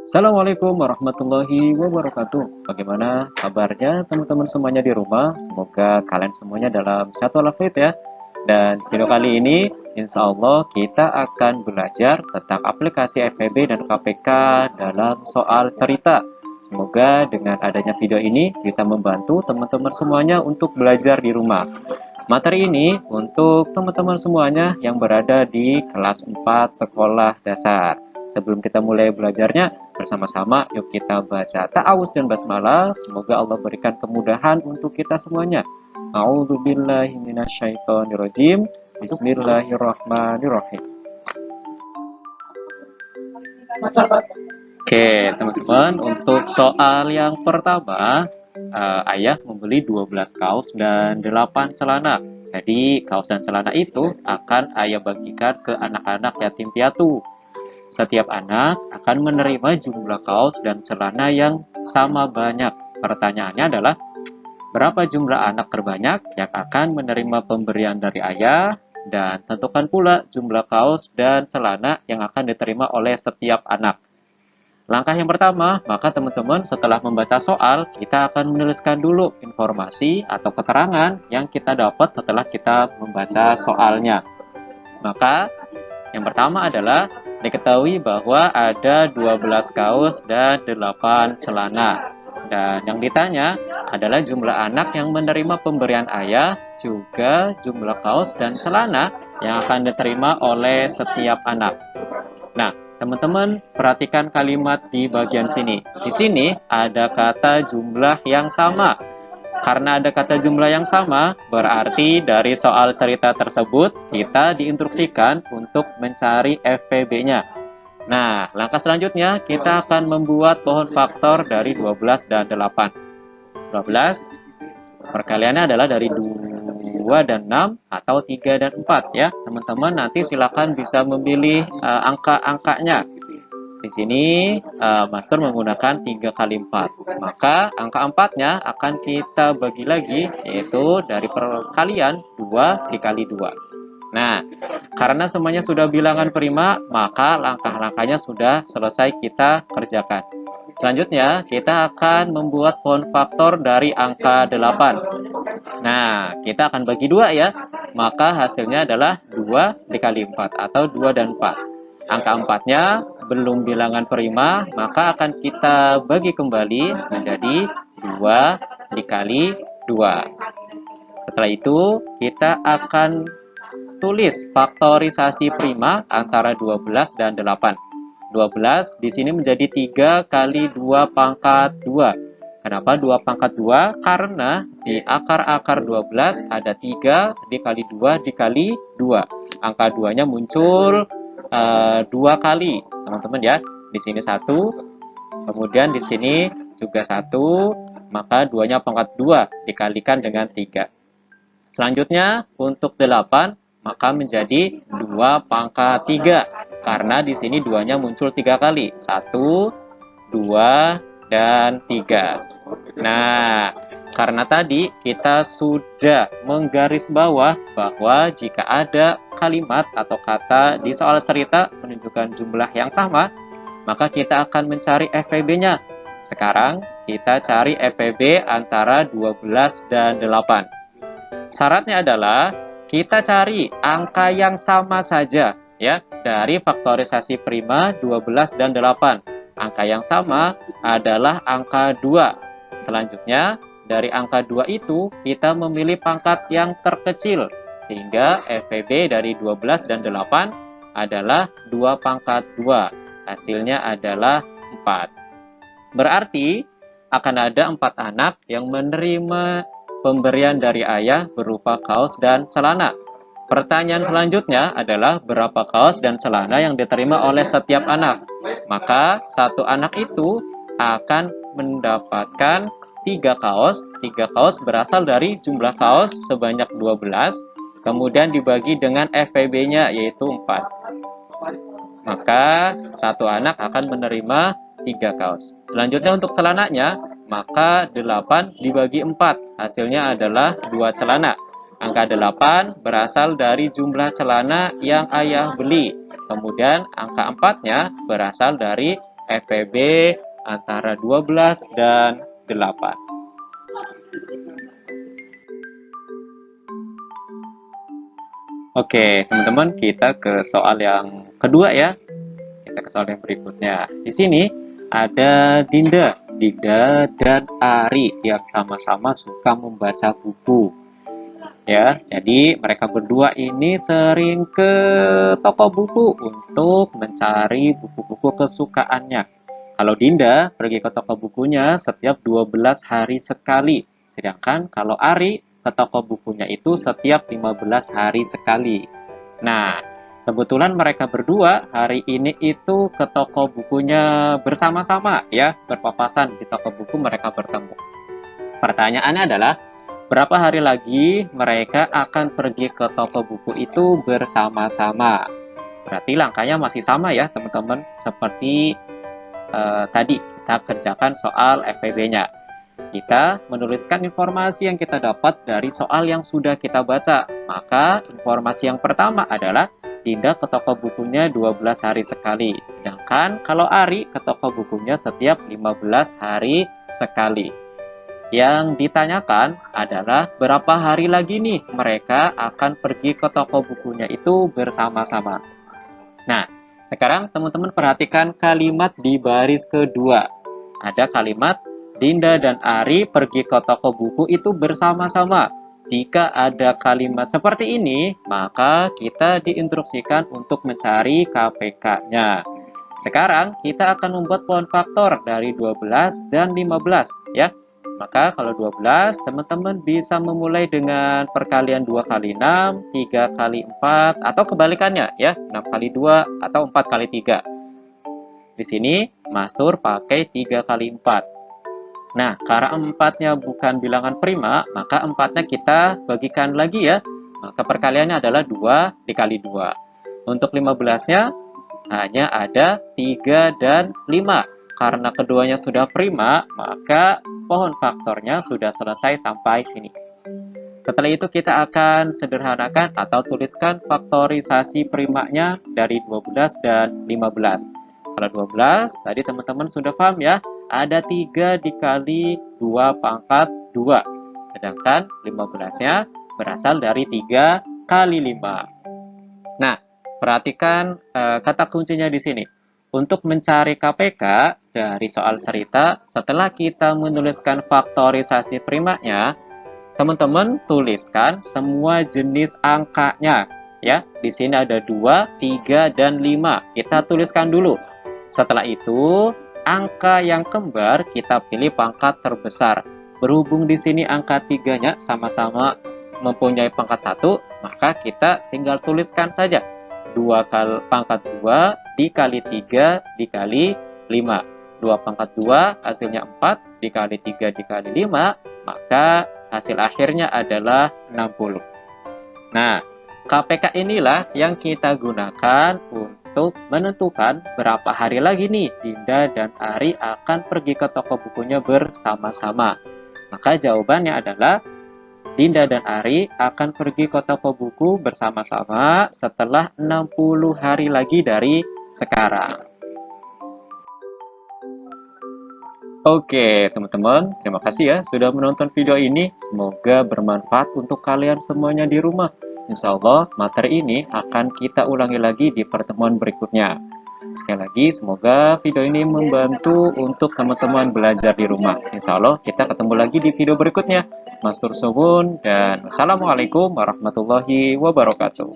Assalamualaikum warahmatullahi wabarakatuh. Bagaimana kabarnya teman-teman semuanya di rumah? Semoga kalian semuanya dalam satu walafiat ya. Dan video kali ini, insya Allah kita akan belajar tentang aplikasi FEB dan KPK dalam soal cerita. Semoga dengan adanya video ini bisa membantu teman-teman semuanya untuk belajar di rumah. Materi ini untuk teman-teman semuanya yang berada di kelas 4 sekolah dasar. Sebelum kita mulai belajarnya, bersama-sama yuk kita baca ta'awuz dan basmalah. Semoga Allah berikan kemudahan untuk kita semuanya. A'udzubillahi minasyaitonirrajim. Bismillahirrahmanirrahim. Oke, teman-teman, untuk soal yang pertama, ayah membeli 12 kaos dan 8 celana. Jadi, kaos dan celana itu akan ayah bagikan ke anak-anak yatim piatu. Setiap anak akan menerima jumlah kaos dan celana yang sama banyak. Pertanyaannya adalah, berapa jumlah anak terbanyak yang akan menerima pemberian dari ayah? Dan tentukan pula jumlah kaos dan celana yang akan diterima oleh setiap anak. Langkah yang pertama, maka teman-teman setelah membaca soal, kita akan menuliskan dulu informasi atau keterangan yang kita dapat setelah kita membaca soalnya. Maka yang pertama adalah diketahui bahwa ada 12 kaos dan 8 celana. Dan yang ditanya adalah jumlah anak yang menerima pemberian ayah, juga jumlah kaos dan celana yang akan diterima oleh setiap anak. Nah, teman-teman perhatikan kalimat di bagian sini. Di sini ada kata jumlah yang sama. Karena ada kata jumlah yang sama, berarti dari soal cerita tersebut kita diinstruksikan untuk mencari FPB-nya. Nah, langkah selanjutnya kita akan membuat pohon faktor dari 12 dan 8. 12 perkaliannya adalah dari 2 dan 6 atau 3 dan 4 ya. Teman-teman nanti silakan bisa memilih angka-angkanya. Di sini master menggunakan 3 kali 4. Maka angka 4-nya akan kita bagi lagi, yaitu dari perkalian 2 dikali 2. Nah, karena semuanya sudah bilangan prima, maka langkah-langkahnya sudah selesai kita kerjakan. Selanjutnya, kita akan membuat pohon faktor dari angka 8. Nah, kita akan bagi 2 ya. Maka hasilnya adalah 2 dikali 4 atau 2 dan 4. Angka 4-nya belum bilangan prima, maka akan kita bagi kembali menjadi 2 dikali 2. Setelah itu, kita akan tulis faktorisasi prima antara 12 dan 8. 12 di sini menjadi 3 kali 2 pangkat 2. Kenapa 2 pangkat 2? Karena di akar-akar 12 ada 3 dikali 2 dikali 2. Angka 2-nya muncul 2 kali, teman-teman ya. Di sini 1, kemudian di sini juga 1, maka 2-nya pangkat 2 dikalikan dengan 3. Selanjutnya untuk 8, maka menjadi 2 pangkat 3. Karena di sini 2-nya muncul 3 kali. 1, 2, dan 3. Nah, karena tadi kita sudah menggaris bawah bahwa jika ada kalimat atau kata di soal cerita menunjukkan jumlah yang sama, maka kita akan mencari FPB-nya. Sekarang kita cari FPB antara 12 dan 8. Syaratnya adalah kita cari angka yang sama saja ya dari faktorisasi prima 12 dan 8. Angka yang sama adalah angka 2. Selanjutnya dari angka 2 itu kita memilih pangkat yang terkecil sehingga FPB dari 12 dan 8 adalah 2 pangkat 2. Hasilnya adalah 4. Berarti akan ada 4 anak yang menerima pemberian dari ayah berupa kaos dan celana. Pertanyaan selanjutnya adalah berapa kaos dan celana yang diterima oleh setiap anak. Maka satu anak itu akan mendapatkan 3 kaos. 3 kaos berasal dari jumlah kaos sebanyak 12. Kemudian dibagi dengan FPB-nya yaitu 4. Maka satu anak akan menerima 3 kaos. Selanjutnya untuk celananya, maka 8 dibagi 4, hasilnya adalah 2 celana. Angka 8 berasal dari jumlah celana yang ayah beli. Kemudian angka 4-nya berasal dari FPB antara 12 dan 8. Oke, teman-teman, kita ke soal yang kedua ya. Kita ke soal yang berikutnya. Di sini ada Dinda dan Ari yang sama-sama suka membaca buku. Ya, jadi mereka berdua ini sering ke toko buku untuk mencari buku-buku kesukaannya. Kalau Dinda pergi ke toko bukunya setiap 12 hari sekali, sedangkan kalau Ari ke toko bukunya itu setiap 15 hari sekali. Nah, kebetulan mereka berdua hari ini itu ke toko bukunya bersama-sama ya, berpapasan di toko buku mereka bertemu. Pertanyaannya adalah, berapa hari lagi mereka akan pergi ke toko buku itu bersama-sama? Berarti langkahnya masih sama ya teman-teman, seperti tadi kita kerjakan soal FPB-nya. Kita menuliskan informasi yang kita dapat dari soal yang sudah kita baca. Maka informasi yang pertama adalah Dinda ke toko bukunya 12 hari sekali. Sedangkan kalau Ari ke toko bukunya setiap 15 hari sekali. Yang ditanyakan adalah berapa hari lagi nih mereka akan pergi ke toko bukunya itu bersama-sama. Nah, sekarang teman-teman perhatikan kalimat di baris kedua. Ada kalimat Dinda dan Ari pergi ke toko buku itu bersama-sama. Jika ada kalimat seperti ini, maka kita diinstruksikan untuk mencari KPK-nya. Sekarang kita akan membuat pohon faktor dari 12 dan 15 ya. Maka kalau 12, teman-teman bisa memulai dengan perkalian 2 kali 6, 3 kali 4, atau kebalikannya ya, 6 kali 2 atau 4 kali 3. Di sini Mastur pakai 3 kali 4. Nah, karena 4-nya bukan bilangan prima, maka 4-nya kita bagikan lagi ya. Maka perkaliannya adalah 2 dikali 2. Untuk 15-nya hanya ada 3 dan 5. Karena keduanya sudah prima, maka pohon faktornya sudah selesai sampai sini. Setelah itu kita akan sederhanakan atau tuliskan faktorisasi primanya dari 12 dan 15. Kalau 12, tadi teman-teman sudah paham ya, ada 3 dikali 2 pangkat 2. Sedangkan 15-nya berasal dari 3 kali 5. Nah, perhatikan kata kuncinya di sini. Untuk mencari KPK dari soal cerita, setelah kita menuliskan faktorisasi primanya, teman-teman tuliskan semua jenis angkanya. Ya, di sini ada 2, 3, dan 5. Kita tuliskan dulu. Setelah itu, angka yang kembar kita pilih pangkat terbesar. Berhubung di sini angka 3-nya sama-sama mempunyai pangkat 1, maka kita tinggal tuliskan saja 2 kali pangkat 2 dikali 3 dikali 5. 2 pangkat 2 hasilnya 4 dikali 3 dikali 5, maka hasil akhirnya adalah 60. Nah, KPK inilah yang kita gunakan untuk menentukan berapa hari lagi nih Dinda dan Ari akan pergi ke toko bukunya bersama-sama. Maka jawabannya adalah Dinda dan Ari akan pergi ke toko buku bersama-sama setelah 60 hari lagi dari sekarang. Oke, teman-teman, terima kasih ya sudah menonton video ini. Semoga bermanfaat untuk kalian semuanya di rumah. Insya Allah, materi ini akan kita ulangi lagi di pertemuan berikutnya. Sekali lagi, semoga video ini membantu untuk teman-teman belajar di rumah. Insya Allah, kita ketemu lagi di video berikutnya. Mastur suwun dan Assalamualaikum warahmatullahi wabarakatuh.